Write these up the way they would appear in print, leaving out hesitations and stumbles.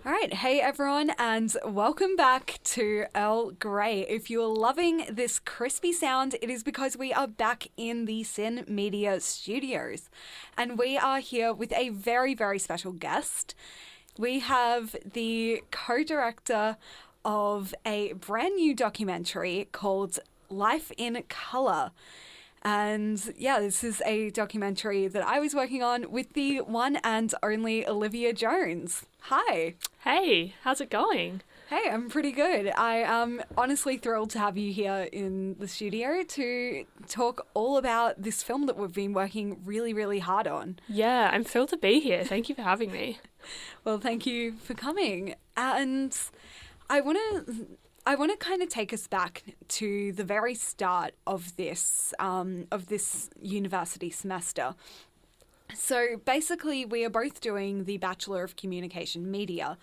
All right, hey everyone, and welcome back to Earl Grey. If you're loving this crispy sound, it is because we are back in the Sin Media studios, and we are here with a very, very special guest. We have the co-director of a brand new documentary called Life in Colour. And yeah, this is a documentary that I was working on with the one and only Olivia Jones. Hi. Hey, how's it going? Hey, I'm pretty good. I am honestly thrilled to have you here in the studio to talk all about this film that we've been working really, really hard on. Yeah, I'm thrilled to be here. Thank you for having me. Well, thank you for coming. And I want to kind of take us back to the very start of this university semester. So basically, we are both doing the Bachelor of Communication Media,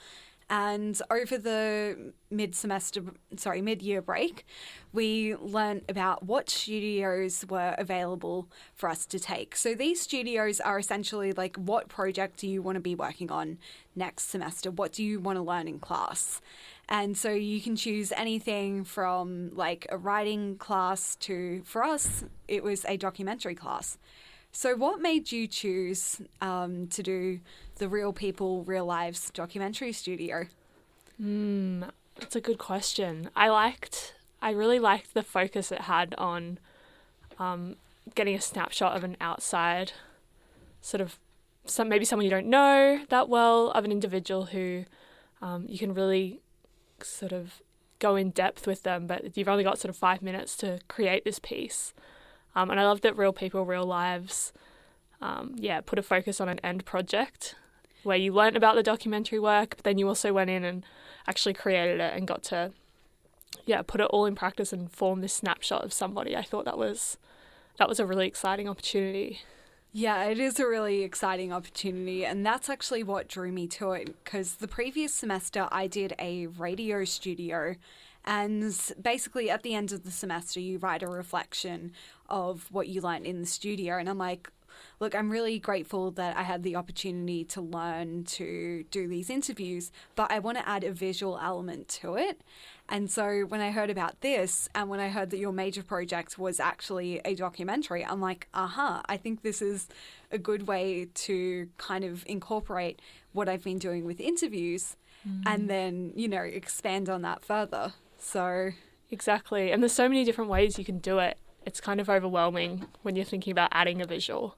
and over the mid-year break, we learnt about what studios were available for us to take. So these studios are essentially like, what project do you want to be working on next semester? What do you want to learn in class? And so you can choose anything from like a writing class to, for us, it was a documentary class. So what made you choose to do the Real People, Real Lives documentary studio? That's a good question. I really liked the focus it had on getting a snapshot of an outside, sort of maybe someone you don't know that well, of an individual who you can really sort of go in depth with them, but you've only got sort of 5 minutes to create this piece. And I love that Real People, Real Lives, put a focus on an end project where you learnt about the documentary work, but then you also went in and actually created it and got to, put it all in practice and form this snapshot of somebody. I thought that was a really exciting opportunity. Yeah, it is a really exciting opportunity, and that's actually what drew me to it, because the previous semester I did a radio studio, and basically at the end of the semester you write a reflection of what you learned in the studio, and I'm like, look, I'm really grateful that I had the opportunity to learn to do these interviews, but I want to add a visual element to it. And so when I heard about this, and when I heard that your major project was actually a documentary, I'm like, I think this is a good way to kind of incorporate what I've been doing with interviews and then, expand on that further. So exactly. And there's so many different ways you can do it. It's kind of overwhelming when you're thinking about adding a visual.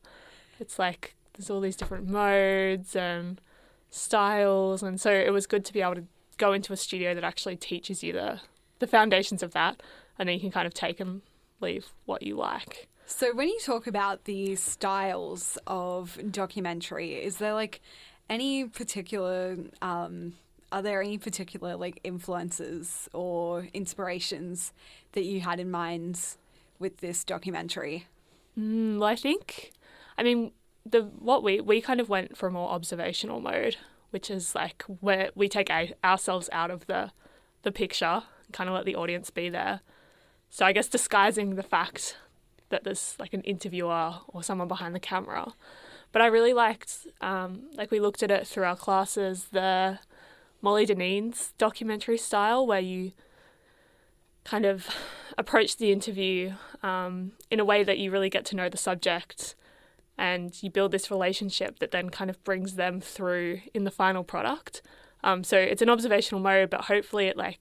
It's like there's all these different modes and styles, and so it was good to be able to go into a studio that actually teaches you the foundations of that, and then you can kind of take and leave what you like. So when you talk about the styles of documentary, is there like any particular are there any particular like influences or inspirations that you had in mind with this documentary? Well, we kind of went for a more observational mode, which is like where we take ourselves out of the picture, kind of let the audience be there. So I guess disguising the fact that there's like an interviewer or someone behind the camera. But I really liked, we looked at it through our classes, the Molly Dineen's documentary style, where you kind of approach the interview in a way that you really get to know the subject, and you build this relationship that then kind of brings them through in the final product. So it's an observational mode, but hopefully it like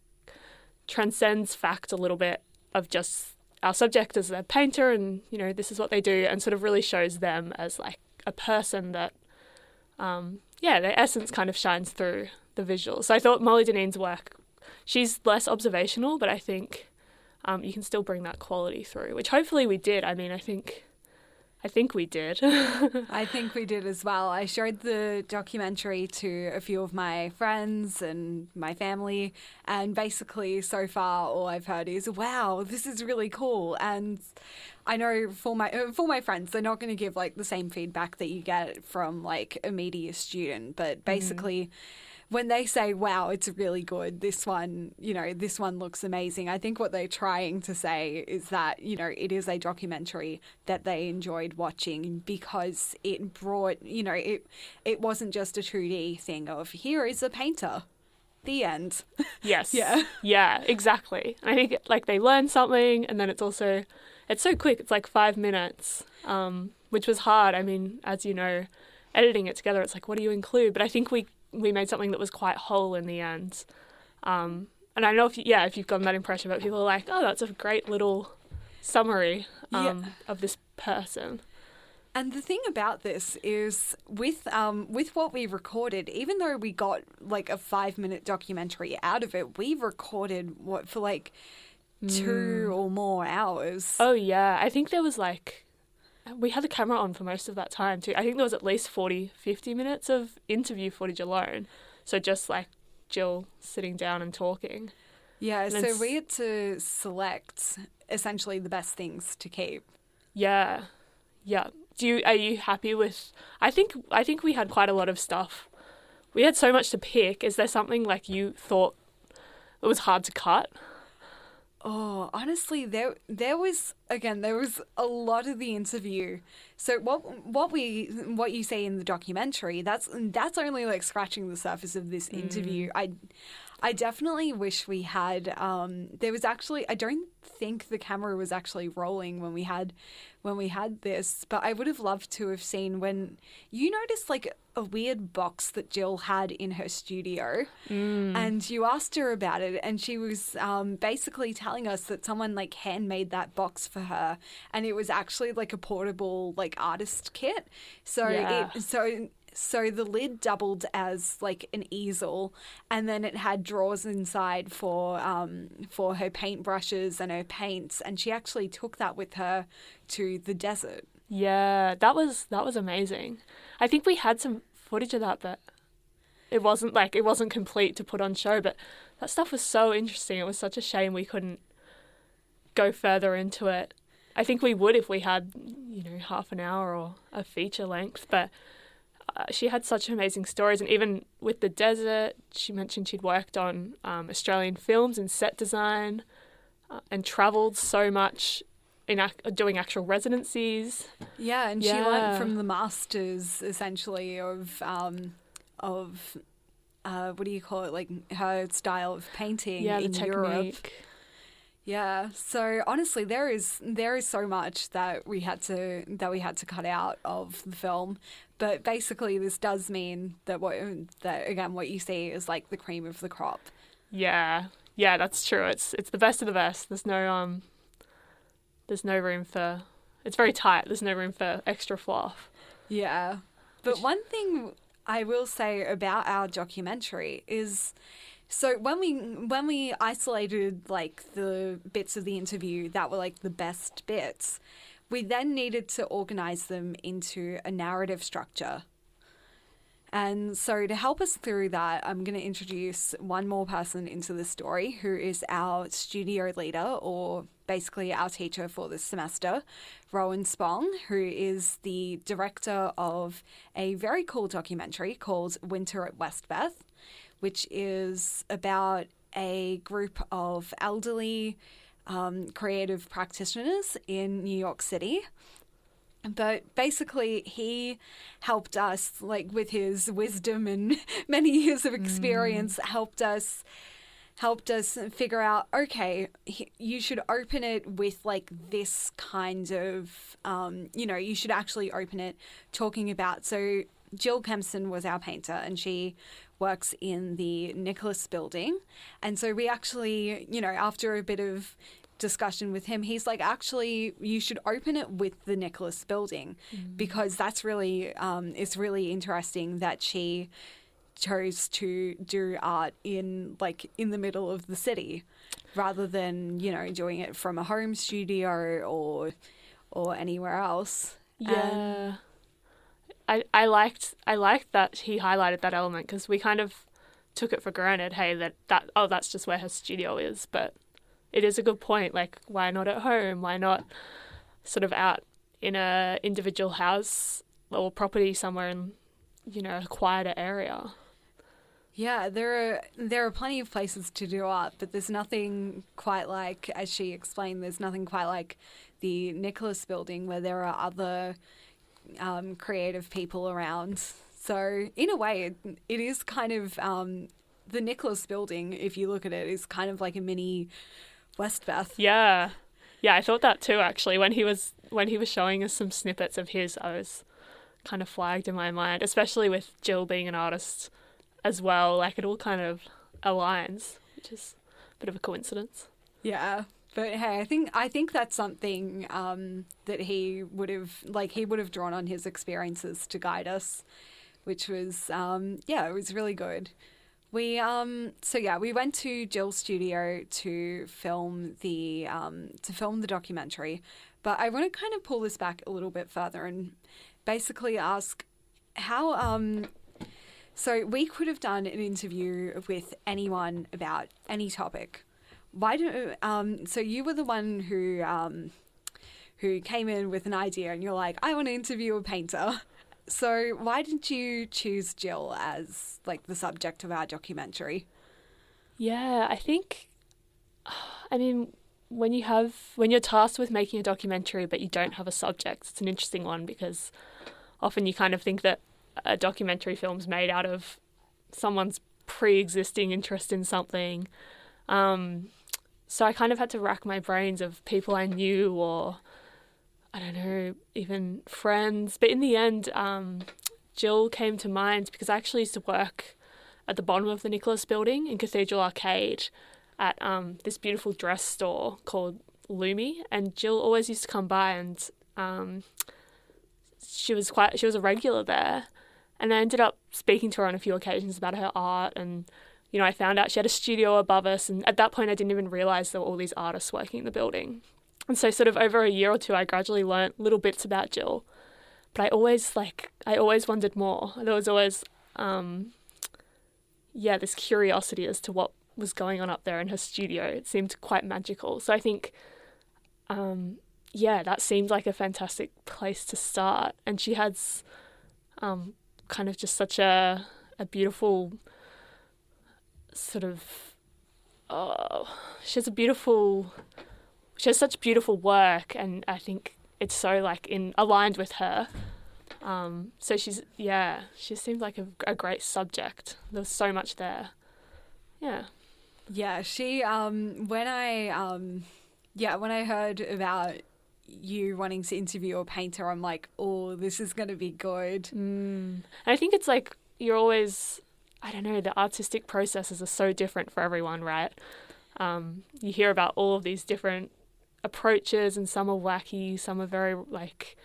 transcends fact a little bit of just our subject as a painter and, this is what they do, and sort of really shows them as like a person that, their essence kind of shines through the visuals. So I thought Molly Dineen's work, she's less observational, but I think you can still bring that quality through, which hopefully we did. I think we did. I think we did as well. I showed the documentary to a few of my friends and my family, and basically so far all I've heard is, wow, this is really cool. And I know for my friends, they're not going to give like the same feedback that you get from like a media student, but basically when they say, wow, it's really good, this one looks amazing, I think what they're trying to say is that, it is a documentary that they enjoyed watching because it brought, it wasn't just a 2D thing of here is a painter, The end. Yes. Yeah. Yeah, exactly. And I think like they learn something, and then it's so quick. It's like 5 minutes, which was hard. I mean, as you know, editing it together, it's like, what do you include? But I think we made something that was quite whole in the end. And I know if you've gotten that impression, but people are like, oh, that's a great little summary of this person. And the thing about this is with what we recorded, even though we got like a 5-minute documentary out of it, we recorded for like 2 or more hours. Oh, yeah. I think there was like, we had the camera on for most of that time too. I think there was at least 40, 50 minutes of interview footage alone. So just like Jill sitting down and talking. Yeah, so we had to select essentially the best things to keep. Yeah. Yeah. Are you happy with? I think we had quite a lot of stuff. We had so much to pick. Is there something like you thought it was hard to cut? Oh, honestly, there was a lot of the interview. So what you say in the documentary, that's only like scratching the surface of this interview. I definitely wish we had. There was actually, I don't think the camera was actually rolling when we had this, but I would have loved to have seen when you noticed like a weird box that Jill had in her studio, and you asked her about it, and she was basically telling us that someone like handmade that box for her, and it was actually like a portable like artist kit. So So the lid doubled as like an easel, and then it had drawers inside for her paintbrushes and her paints, and she actually took that with her to the desert. Yeah, that was amazing. I think we had some footage of that, but it wasn't complete to put on show, but that stuff was so interesting. It was such a shame we couldn't go further into it. I think we would if we had, half an hour or a feature length, but she had such amazing stories. And even with the desert, she mentioned she'd worked on Australian films and set design and travelled so much in doing actual residencies. Yeah, and she learned from the masters, essentially, of what do you call it, like her style of painting in Europe. Yeah, so honestly, there is so much that we had to cut out of the film, but basically, this does mean that what you see is like the cream of the crop. Yeah, that's true. It's the best of the best. There's no room for. It's very tight. There's no room for extra fluff. Yeah, but one thing I will say about our documentary is. So when we isolated like the bits of the interview that were like the best bits, we then needed to organize them into a narrative structure. And so to help us through that, I'm going to introduce one more person into the story, who is our studio leader, or basically our teacher for this semester, Rowan Spong, who is the director of a very cool documentary called Winter at Westbeth, which is about a group of elderly creative practitioners in New York City. But basically, he helped us, like with his wisdom and many years of experience, helped us figure out, okay, you should open it with like this kind of, you should actually open it talking about. So Jill Kempson was our painter, and she works in the Nicholas building. And so we actually, after a bit of discussion with him, he's like, actually, you should open it with the Nicholas building, because that's really, it's really interesting that she chose to do art in the middle of the city rather than, doing it from a home studio or anywhere else. Yeah. I liked that he highlighted that element, because we kind of took it for granted, hey, that's just where her studio is. But it is a good point. Like, why not at home? Why not sort of out in a individual house or property somewhere in, a quieter area? Yeah, there are plenty of places to do art, but there's nothing quite like, as she explained, there's nothing quite like the Nicholas building, where there are other creative people around. So in a way, it is kind of the Nicholas building, if you look at it, is kind of like a mini Westbeth. Yeah. Yeah, I thought that too, actually. When he was showing us some snippets of his, I was kind of flagged in my mind, especially with Jill being an artist as well. Like, it all kind of aligns, which is a bit of a coincidence. Yeah. But hey, I think that's something that he would have drawn on his experiences to guide us, which was it was really good. We we went to Jill's studio to film the documentary, but I want to kind of pull this back a little bit further and basically ask how so we could have done an interview with anyone about any topic. Why do so you were the one who came in with an idea and you're like, I want to interview a painter. So why did you choose Jill as like the subject of our documentary? Yeah, I think, I mean, when you're tasked with making a documentary but you don't have a subject, it's an interesting one because often you kind of think that a documentary film's made out of someone's pre-existing interest in something. So I kind of had to rack my brains of people I knew or, I don't know, even friends. But in the end, Jill came to mind because I actually used to work at the bottom of the Nicholas building in Cathedral Arcade at this beautiful dress store called Lumi. And Jill always used to come by and she was a regular there. And I ended up speaking to her on a few occasions about her art and, you know, I found out she had a studio above us, and at that point I didn't even realise there were all these artists working in the building. And so sort of over a year or two I gradually learnt little bits about Jill. But I always wondered more. There was always, this curiosity as to what was going on up there in her studio. It seemed quite magical. So I think, that seemed like a fantastic place to start. And she has kind of just such a beautiful sort of she has such beautiful work, and I think it's so like aligned with her. So she seemed like a great subject. There was so much there. Yeah. Yeah, she when I heard about you wanting to interview a painter, I'm like, oh, this is going to be good. And I think it's like you're always, I don't know, the artistic processes are so different for everyone, right? You hear about all of these different approaches, and some are wacky, some are very like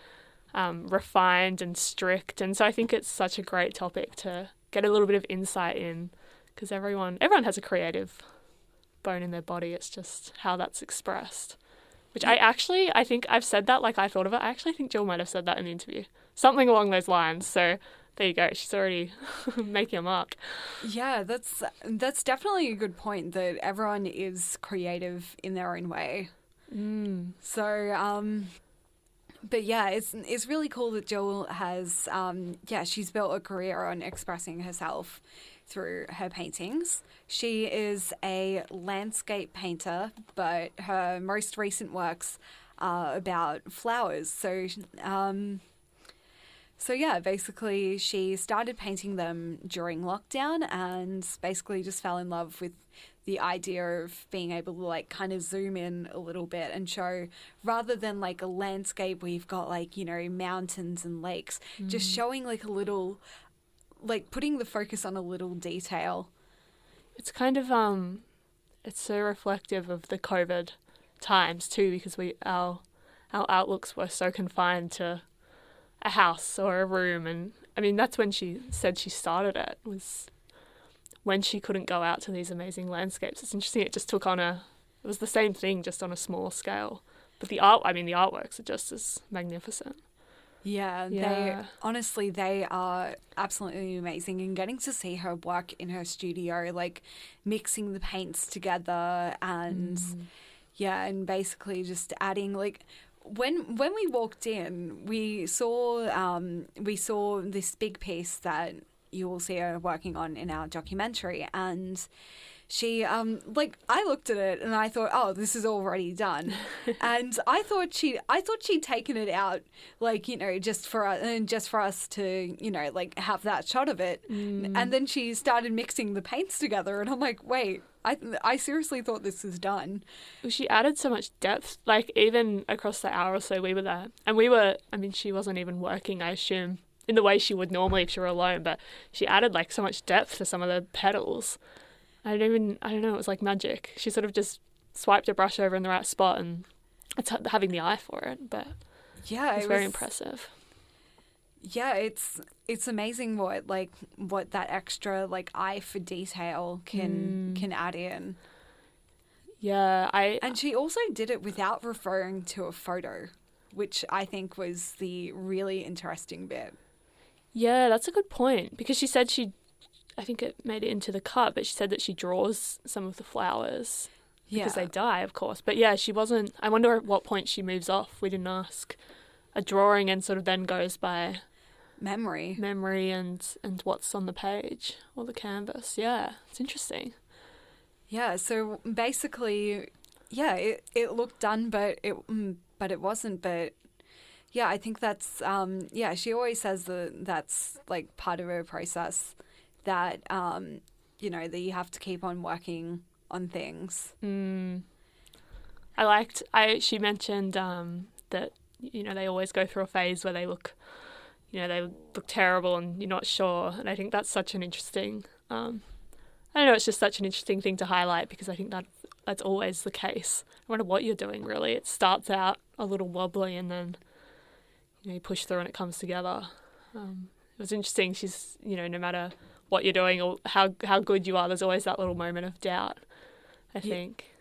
refined and strict. And so I think it's such a great topic to get a little bit of insight in, because everyone has a creative bone in their body. It's just how that's expressed. Which I think I've said that like I thought of it. I actually think Jill might have said that in the interview. Something along those lines. So there you go. She's already making a mark. Yeah, that's definitely a good point, that everyone is creative in their own way. So, but yeah, it's really cool that Jill has, she's built a career on expressing herself through her paintings. She is a landscape painter, but her most recent works are about flowers. So yeah, basically she started painting them during lockdown and basically just fell in love with the idea of being able to like kind of zoom in a little bit and show, rather than like a landscape where you've got like, you know, mountains and lakes, just showing like a little, like putting the focus on a little detail. It's kind of, it's so reflective of the COVID times too, because our outlooks were so confined to a house or a room. And I mean, that's when she said she started it, was when she couldn't go out to these amazing landscapes. It's interesting, it just took on it was the same thing, just on a smaller scale. But the artworks are just as magnificent. Yeah, they are absolutely amazing. And getting to see her work in her studio, like mixing the paints together and and basically just adding like, when we walked in, we saw this big piece that you will see her working on in our documentary. And she, I looked at it and I thought, oh, this is already done. And I thought she'd taken it out, just for us to, have that shot of it. And then she started mixing the paints together, and I'm like, wait, I seriously thought this was done. She added so much depth, even across the hour or so we were there. And she wasn't even working, I assume, in the way she would normally if she were alone, but she added so much depth to some of the petals. I don't know, it was like magic. She sort of just swiped a brush over in the right spot, and it's having the eye for it, but yeah, it was very impressive. Yeah, it's amazing what that extra eye for detail can add in. Yeah, and she also did it without referring to a photo, which I think was the really interesting bit. Yeah, that's a good point, because she said I think it made it into the cut, but she said that she draws some of the flowers because they die, of course. But yeah, she wasn't... I wonder at what point she moves off. We didn't ask. A drawing and sort of then goes by... Memory and what's on the page or the canvas. Yeah, it's interesting. Yeah, so basically, yeah, it looked done, but it wasn't. But yeah, I think that's... she always says that's part of her process, that that you have to keep on working on things. She mentioned that they always go through a phase where they look terrible and you're not sure, and I think that's such an interesting I don't know, it's just such an interesting thing to highlight, because I think that's always the case no matter what you're doing, really. It starts out a little wobbly and then you push through and it comes together. It was interesting. She's no matter what you're doing or how good you are, there's always that little moment of doubt, I think.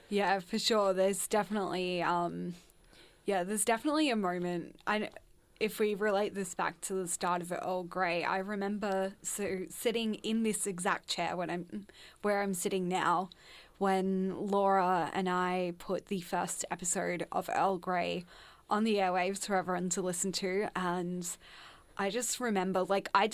Yeah, for sure. There's definitely a moment. If we relate this back to the start of Earl Grey, I remember sitting in this exact chair where I'm sitting now, when Laura and I put the first episode of Earl Grey on the airwaves for everyone to listen to, and I just remember, I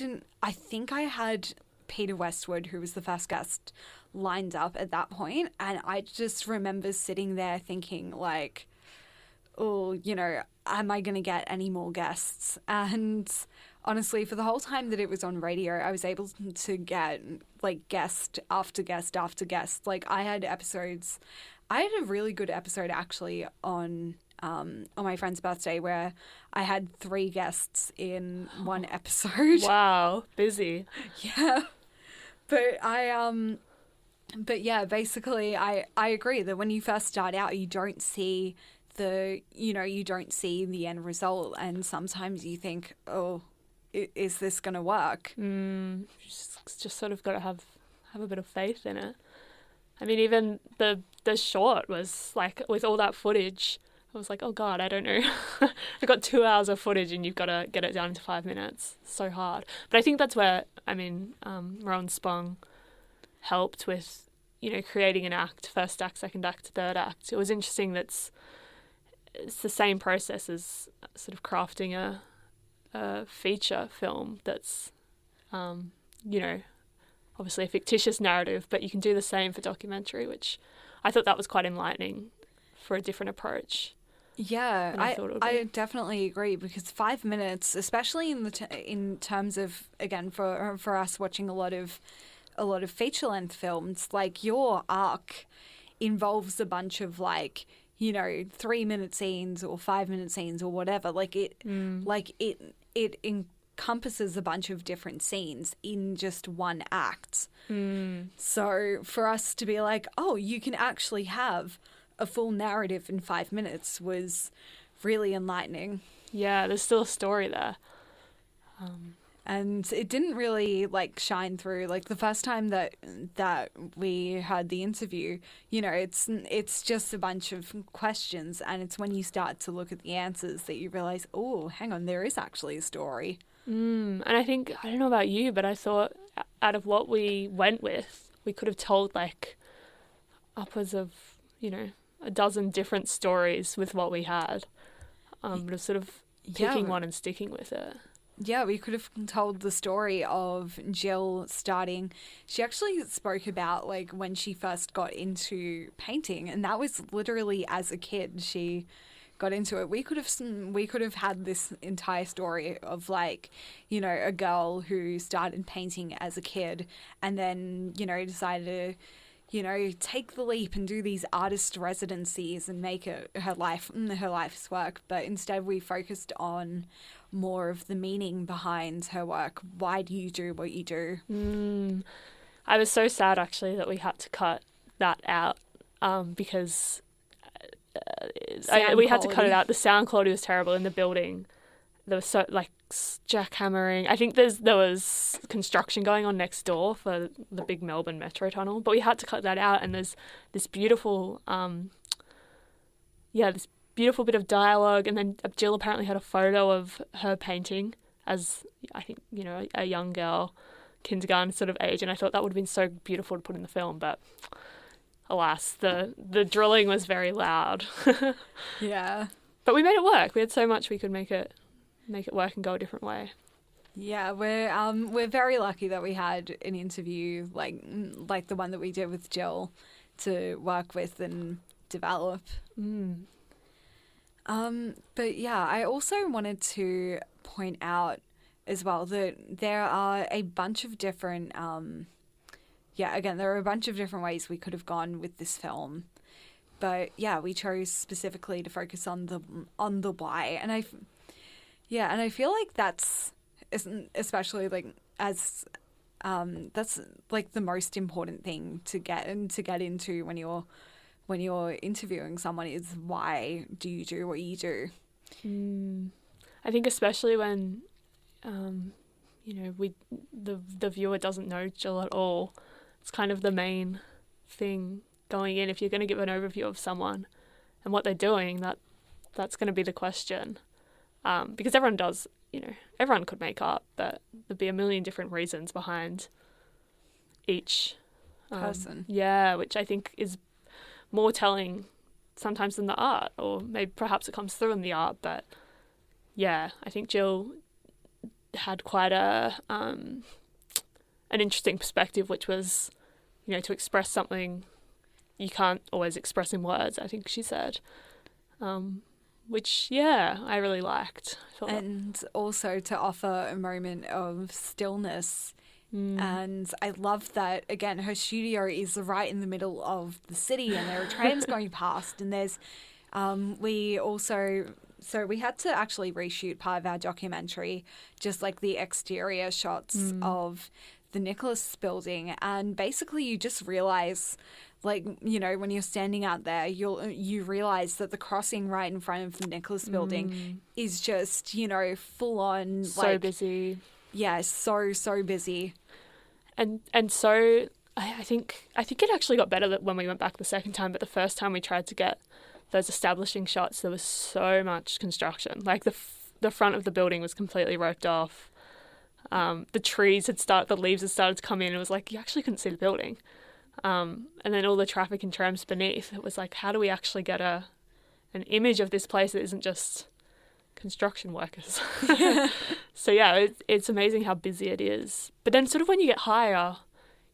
think I had Peter Westwood, who was the first guest, lined up at that point, and I just remember sitting there thinking, oh, am I going to get any more guests? And honestly, for the whole time that it was on radio, I was able to get, guest after guest after guest. I had a really good episode, actually, on my friend's birthday, where I had 3 guests in one episode. Wow, busy. Yeah. But yeah, basically I agree that when you first start out, you don't see the end result, and sometimes you think, oh, is this going to work? Just sort of got to have a bit of faith in it. I mean, even the short was with all that footage, I was like, oh God, I don't know. I got 2 hours of footage and you've got to get it down to 5 minutes. It's so hard. But I think that's where, Rowan Spong helped with, creating an act, first act, second act, third act. It was interesting it's the same process as sort of crafting a feature film that's, obviously a fictitious narrative, but you can do the same for documentary, which I thought that was quite enlightening for a different approach. Yeah, I definitely agree, because 5 minutes, especially in terms of, again, for us watching a lot of feature length films, your arc involves a bunch of 3-minute scenes or 5-minute scenes or whatever. It encompasses a bunch of different scenes in just one act. So for us to be oh, you can actually have a full narrative in 5 minutes was really enlightening. Yeah, there's still a story there. And it didn't really shine through. The first time that we had the interview, it's just a bunch of questions, and it's when you start to look at the answers that you realize, oh, hang on, there is actually a story. And I think, I don't know about you, but I thought out of what we went with, we could have told upwards of, a dozen different stories with what we had. But sort of picking one and sticking with it. Yeah, we could have told the story of Jill starting. She actually spoke about like when she first got into painting, and that was literally as a kid she got into it. We could have had this entire story of like, you know, a girl who started painting as a kid and then, you know, decided to, you know, take the leap and do these artist residencies and make it her life's work. But instead we focused on more of the meaning behind her work. Why do you do what you do? I was so sad actually that we had to cut that out because we had to cut it out. The sound quality was terrible in the building. There was so like jackhammering. I think there was construction going on next door for the big Melbourne Metro tunnel, but we had to cut that out. And there's this beautiful, this beautiful bit of dialogue. And then Jill apparently had a photo of her painting as, I think, you know, a young girl, kindergarten sort of age. And I thought that would have been so beautiful to put in the film, but alas, the drilling was very loud. Yeah. But we made it work. We had so much we could make it work and go a different way. Yeah, we're very lucky that we had an interview like the one that we did with Jill to work with and develop. But yeah, I also wanted to point out as well that there are a bunch of different there are a bunch of different ways we could have gone with this film. But yeah, we chose specifically to focus on the why. And I feel like that's especially like as that's like the most important thing to get into when you're interviewing someone is why do you do what you do? I think especially when you know, the viewer doesn't know Jill at all. It's kind of the main thing going in. If you're going to give an overview of someone and what they're doing, that's going to be the question. Because everyone does, you know, everyone could make art, but there'd be a million different reasons behind each person. Yeah, which I think is more telling sometimes than the art, or maybe perhaps it comes through in the art. But yeah, I think Jill had quite an interesting perspective, which was, you know, to express something you can't always express in words, I think she said. Which, yeah, I really liked. And also to offer a moment of stillness. And I love that, again, her studio is right in the middle of the city and there are trams going past. And there's, we had to actually reshoot part of our documentary, just like the exterior shots of the Nicholas building. And basically you just realize, like, you know, when you're standing out there, you realize that the crossing right in front of the Nicholas building is just, you know, full on, so busy. Yeah, so busy. And so I think it actually got better when we went back the second time, but the first time we tried to get those establishing shots, there was so much construction. Like the front of the building was completely roped off. The leaves had started to come in. It was like you actually couldn't see the building. And then all the traffic and trams beneath. It was like, how do we actually get an image of this place that isn't just construction workers? So yeah, it's amazing how busy it is. But then sort of when you get higher,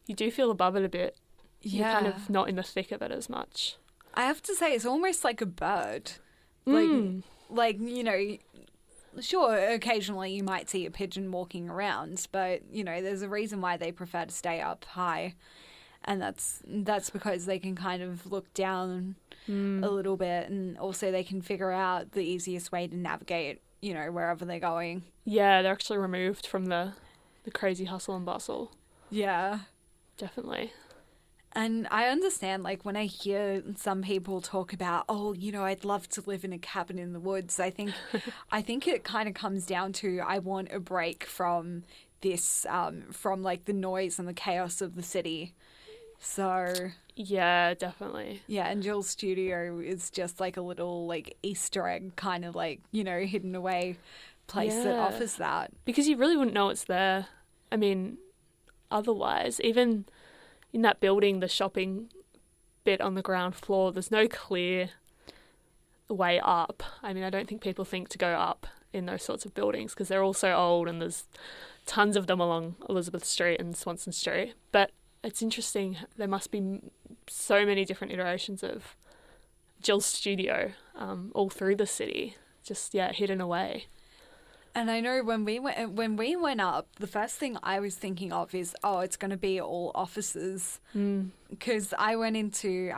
you do feel above it a bit. Yeah. You're kind of not in the thick of it as much. I have to say, it's almost like a bird. Like, you know, sure, occasionally you might see a pigeon walking around, but, you know, there's a reason why they prefer to stay up high. And that's because they can kind of look down a little bit, and also they can figure out the easiest way to navigate, you know, wherever they're going. Yeah, they're actually removed from the crazy hustle and bustle. Yeah. Definitely. And I understand, like, when I hear some people talk about, oh, you know, I'd love to live in a cabin in the woods, I think it kind of comes down to I want a break from this, from, like, the noise and the chaos of the city. So yeah, definitely. Yeah, and Jill's studio is just like a little like Easter egg kind of like, you know, hidden away place that offers that. Because you really wouldn't know it's there. I mean, otherwise, even in that building, the shopping bit on the ground floor, there's no clear way up. I mean, I don't think people think to go up in those sorts of buildings because they're all so old and there's tons of them along Elizabeth Street and Swanston Street. But it's interesting, there must be so many different iterations of Jill's studio all through the city, just, hidden away. And I know when we went up, the first thing I was thinking of is, it's going to be all offices. Because I went into,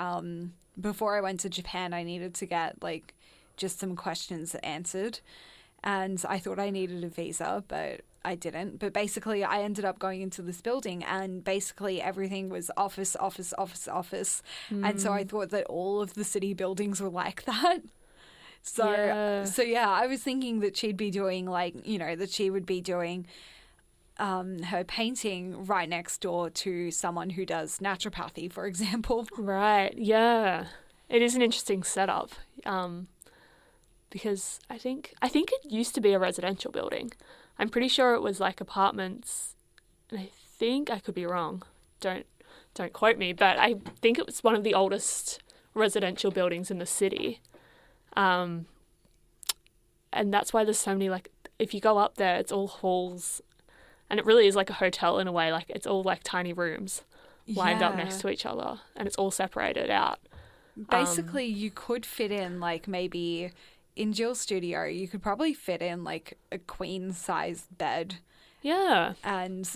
before I went to Japan, I needed to get, like, just some questions answered. And I thought I needed a visa, but I didn't. But basically, I ended up going into this building and basically everything was office, office, office, office. And so I thought that all of the city buildings were like that. So I was thinking that she'd be doing that she would be doing her painting right next door to someone who does naturopathy, for example. Right, yeah. It is an interesting setup because I think it used to be a residential building. I'm pretty sure it was like apartments, and I think I could be wrong. Don't quote me, but I think it was one of the oldest residential buildings in the city. And that's why there's so many, like, if you go up there, it's all halls, and it really is like a hotel in a way. Like, it's all like tiny rooms lined up next to each other, and it's all separated out. Basically, you could fit in, like, maybe in Jill's studio, you could probably fit in like a queen-sized bed. Yeah. And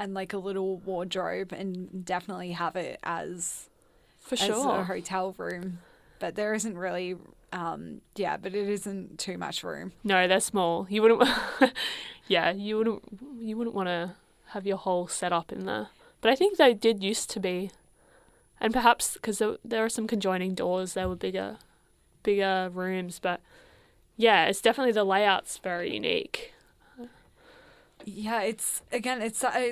like a little wardrobe, and definitely have it as a hotel room. But there isn't really but it isn't too much room. No, they're small. You wouldn't you wouldn't want to have your whole setup in there. But I think they did used to be, and perhaps because there are some conjoining doors, there were bigger rooms, but yeah, it's definitely, the layout's very unique. Yeah, it's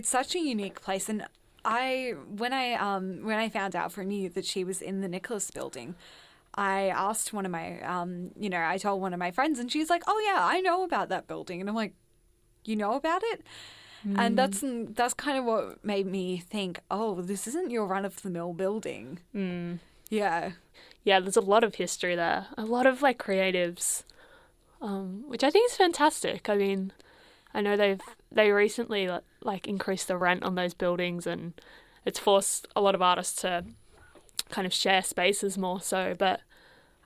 such a unique place, and when I found out from you that she was in the Nicholas building, I asked one of my I told one of my friends, and she's like, "Oh yeah, I know about that building," and I'm like, "You know about it?" And that's kind of what made me think, oh, this isn't your run-of-the-mill building. Yeah, there's a lot of history there, a lot of like creatives, which I think is fantastic. I mean, I know they recently like increased the rent on those buildings, and it's forced a lot of artists to kind of share spaces more so, but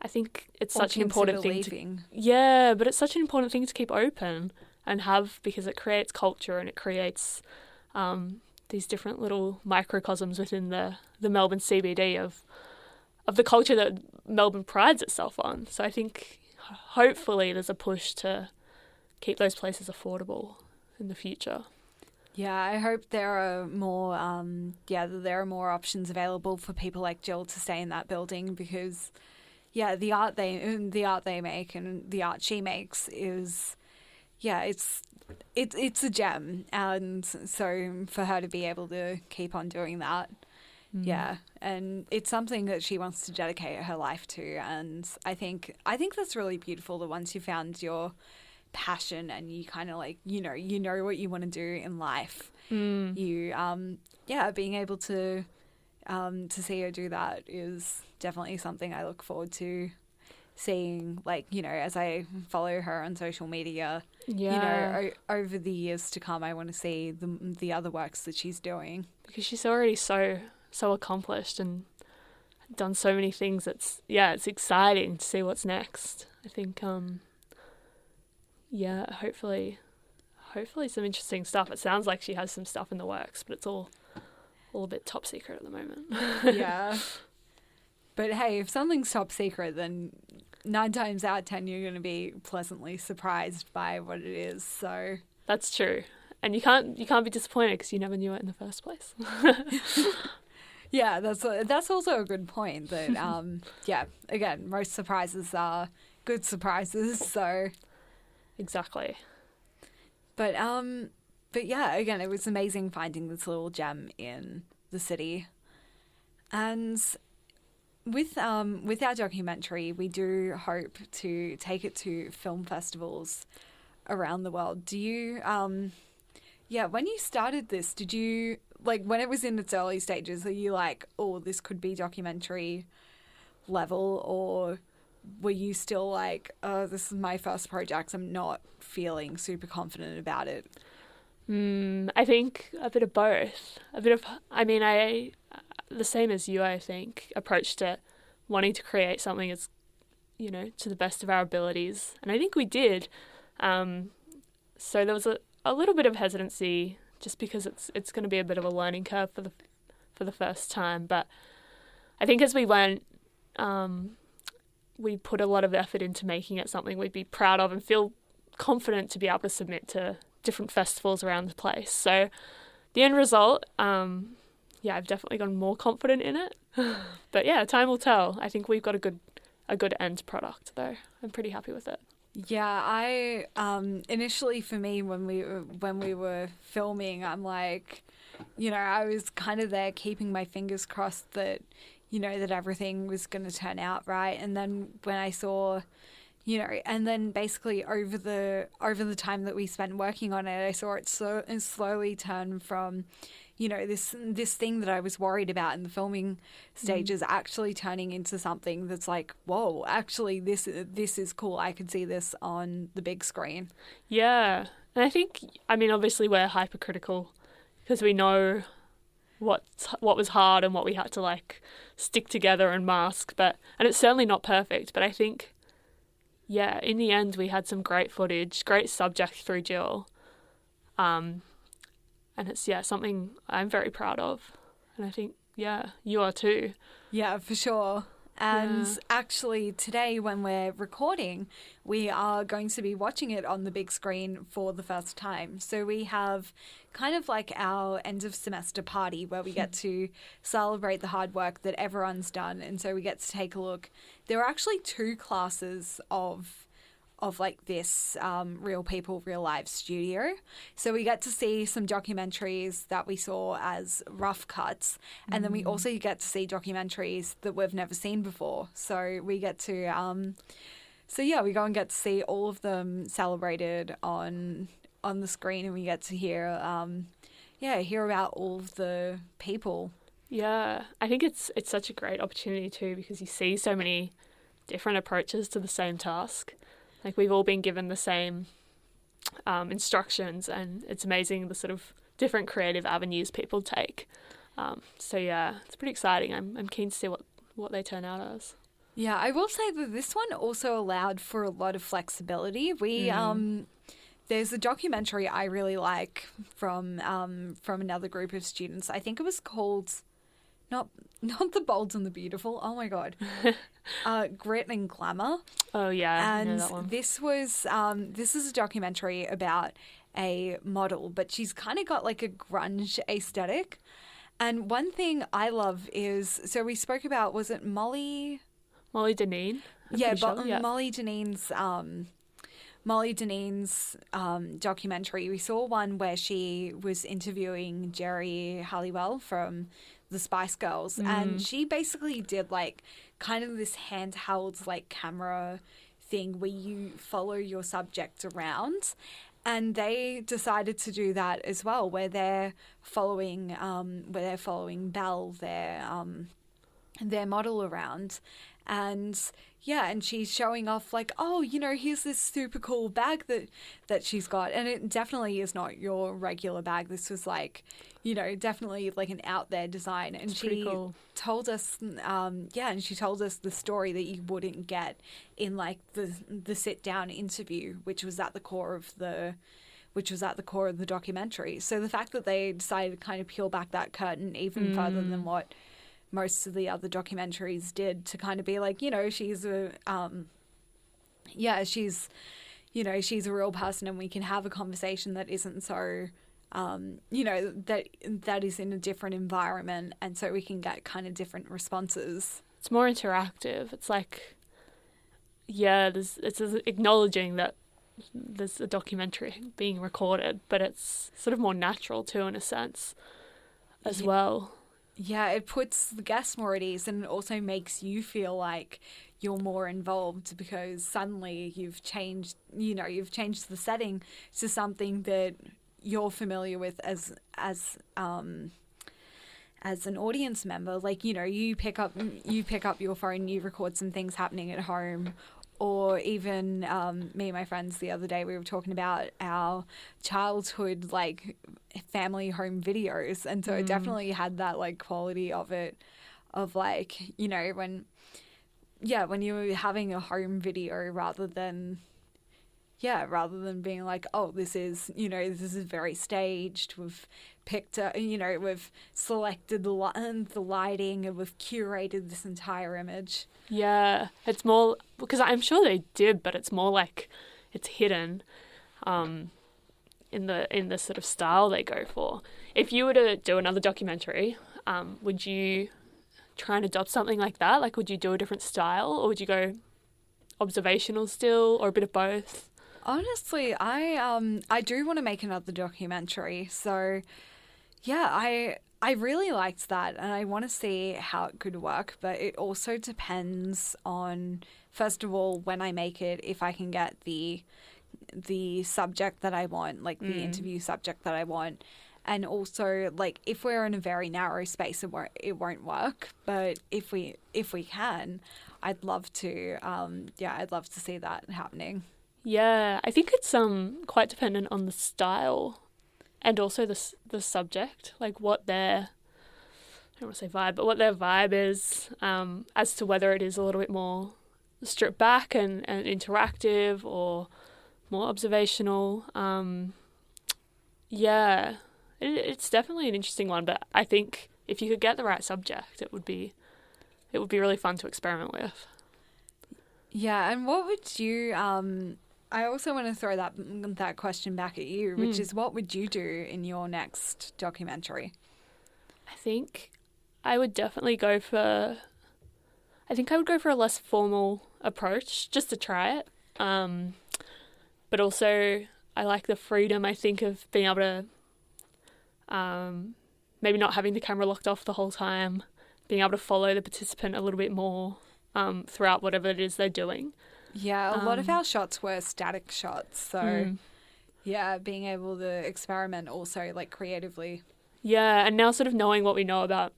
I think it's such an important thing but it's such an important thing to keep open and have, because it creates culture and it creates these different little microcosms within the Melbourne CBD of the culture that Melbourne prides itself on. So I think hopefully there's a push to keep those places affordable in the future. Yeah, I hope there are more options available for people like Jill to stay in that building, because the art they make and the art she makes is it's a gem, and so for her to be able to keep on doing that, and it's something that she wants to dedicate her life to, and I think that's really beautiful, that once you found your passion and you kind of like you know what you want to do in life, you being able to see her do that is definitely something I look forward to seeing, like, as I follow her on social media, over the years to come. I want to see the other works that she's doing, because she's already so accomplished and done so many things. It's exciting to see what's next. I think hopefully some interesting stuff. It sounds like she has some stuff in the works, but it's all a bit top secret at the moment. Yeah. But hey, if something's top secret, then 9 times out of 10 you're going to be pleasantly surprised by what it is. So that's true, and you can't be disappointed because you never knew it in the first place. Yeah, that's also a good point. That again, most surprises are good surprises. So exactly. But yeah, again, it was amazing finding this little gem in the city, and with our documentary, we do hope to take it to film festivals around the world. Do you, when you started this, did you, like, when it was in its early stages, are you like, oh, this could be documentary level, or were you still like, oh, this is my first project, I'm not feeling super confident about it? I think a bit of both. I the same as you, I think, approached it wanting to create something as, to the best of our abilities. And I think we did. So there was a little bit of hesitancy just because it's going to be a bit of a learning curve for the first time. But I think as we went, we put a lot of effort into making it something we'd be proud of and feel confident to be able to submit to different festivals around the place. So the end result, I've definitely gotten more confident in it. But yeah, time will tell. I think we've got a good end product though. I'm pretty happy with it. Yeah, I initially for me when we were filming, I'm like, I was kind of there keeping my fingers crossed that that everything was going to turn out right. And then when I saw, and then basically over the time that we spent working on it, I saw it slowly turn from, this thing that I was worried about in the filming stages actually turning into something that's like, whoa, actually this is cool. I could see this on the big screen. Yeah. And I think, obviously we're hypercritical because we know what was hard and what we had to stick together and mask, and it's certainly not perfect, but I think, yeah, in the end we had some great footage, great subject through Jill. And it's, something I'm very proud of. And I think, you are too. Yeah, for sure. And actually today when we're recording, we are going to be watching it on the big screen for the first time. So we have kind of like our end of semester party where we get to celebrate the hard work that everyone's done. And so we get to take a look. There are actually 2 classes of like this Real People, Real Lives studio. So we get to see some documentaries that we saw as rough cuts. And then we also get to see documentaries that we've never seen before. So we get to, we go and get to see all of them celebrated on the screen, and we get to hear about all of the people. Yeah, I think it's such a great opportunity too, because you see so many different approaches to the same task. Like, we've all been given the same instructions, and it's amazing the sort of different creative avenues people take. It's pretty exciting. I'm keen to see what they turn out as. Yeah, I will say that this one also allowed for a lot of flexibility. We there's a documentary I really like from another group of students. I think it was called not The Bold and the Beautiful. Oh my god. Grit and Glamour. Oh yeah, and I know that one. This is a documentary about a model, but she's kind of got like a grunge aesthetic. And one thing I love is, so we spoke about, was it Molly Dineen? Molly Dineen's documentary. We saw one where she was interviewing Jerry Halliwell from the Spice Girls, and she basically did like kind of this handheld like camera thing where you follow your subject around, and they decided to do that as well, where they're following Belle, their model, around. And she's showing off like, oh, here's this super cool bag that she's got. And it definitely is not your regular bag. This was like, definitely like an out there design. And she cool. told us, and she told us the story that you wouldn't get in like the sit down interview, which was at the core of the documentary. So the fact that they decided to kind of peel back that curtain even further than what most of the other documentaries did, to kind of be like, she's a she's a real person, and we can have a conversation that isn't so that is in a different environment, and so we can get kind of different responses. It's more interactive. It's like, it's acknowledging that there's a documentary being recorded, but it's sort of more natural too, in a sense, as well. Yeah, it puts the guests more at ease, and it also makes you feel like you're more involved, because suddenly you've changed the setting to something that you're familiar with as as an audience member, like, you know, you pick up your phone, you record some things happening at home, or even me and my friends the other day, we were talking about our childhood, like, family home videos. And so it definitely had that, like, quality of it, of, like, you know, when you were having a home video rather than being like, oh, this is very staged. We've picked we've selected the lighting, and we've curated this entire image. Yeah, it's more, because I'm sure they did, but it's more like it's hidden in the sort of style they go for. If you were to do another documentary, would you try and adopt something like that? Like, would you do a different style, or would you go observational still, or a bit of both? Honestly, I do want to make another documentary. So, yeah, I really liked that, and I want to see how it could work. But it also depends on, first of all, when I make it, if I can get the subject that I want, like the interview subject that I want, and also, like, if we're in a very narrow space, it won't work. But if we can, I'd love to. I'd love to see that happening. Yeah, I think it's quite dependent on the style and also the subject, like what their, I don't want to say vibe, but what their vibe is, as to whether it is a little bit more stripped back and interactive, or more observational. It's definitely an interesting one, but I think if you could get the right subject, it would be really fun to experiment with. Yeah, and what would you I also want to throw that question back at you, which is, what would you do in your next documentary? I think I would definitely go for a less formal approach, just to try it. But also, I like the freedom, I think, of being able to maybe not having the camera locked off the whole time, being able to follow the participant a little bit more throughout whatever it is they're doing. Yeah, a lot of our shots were static shots, so yeah, being able to experiment also, like, creatively. Yeah, and now sort of knowing what we know about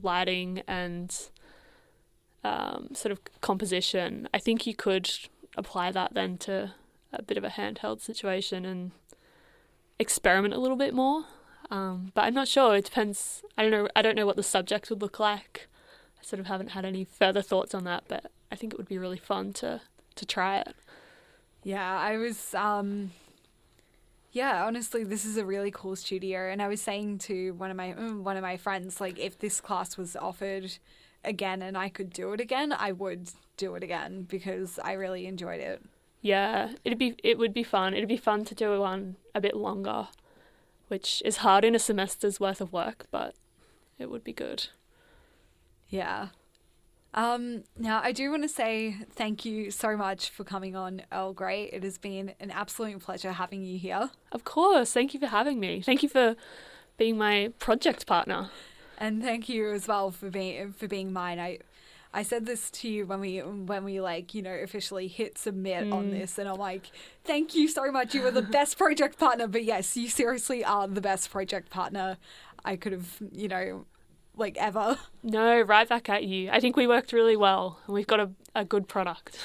lighting and sort of composition, I think you could apply that then to a bit of a handheld situation and experiment a little bit more. But I'm not sure. It depends. I don't know what the subject would look like. I sort of haven't had any further thoughts on that, but I think it would be really fun to try it. Yeah, I was, honestly, this is a really cool studio. And I was saying to one of my friends, like, if this class was offered again and I could do it again, I would do it again, because I really enjoyed it. Yeah, it would be fun. It'd be fun to do one a bit longer, which is hard in a semester's worth of work, but it would be good. Yeah. Now, I do want to say thank you so much for coming on, Earl Grey. It has been an absolute pleasure having you here. Of course. Thank you for having me. Thank you for being my project partner. And thank you as well for being mine. I said this to you when we like, you know, officially hit submit on this, and I'm like, thank you so much. You were the best project partner. But yes, you seriously are the best project partner I could have, you know, like, ever. No, right back at you. I think we worked really well, and we've got a good product.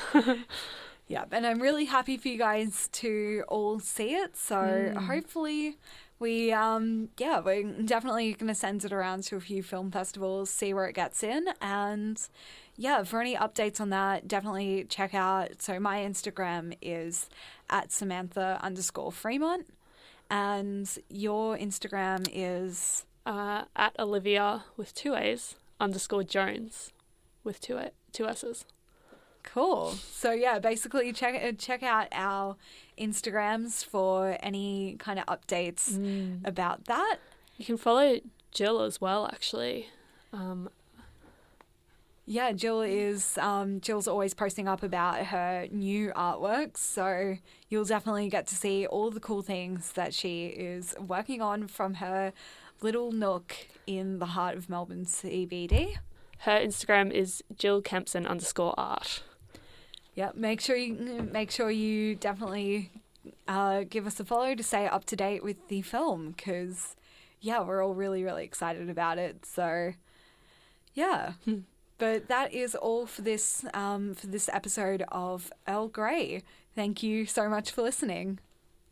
Yeah, and I'm really happy for you guys to all see it. So hopefully we're definitely going to send it around to a few film festivals, see where it gets in. And yeah, for any updates on that, definitely check out. So my Instagram is at Samantha_Fremont. And your Instagram is... at Olivia with 2 A's _Jones with two S's. Cool. So yeah, basically check out our Instagrams for any kind of updates about that. You can follow Jill as well, actually. Yeah, Jill's always posting up about her new artworks, so you'll definitely get to see all the cool things that she is working on from her little nook in the heart of Melbourne CBD. Her Instagram is JillKempson_art. Yeah, make sure you definitely give us a follow to stay up to date with the film, because yeah, we're all really, really excited about it. So, yeah. But that is all for this episode of Earl Grey. Thank you so much for listening.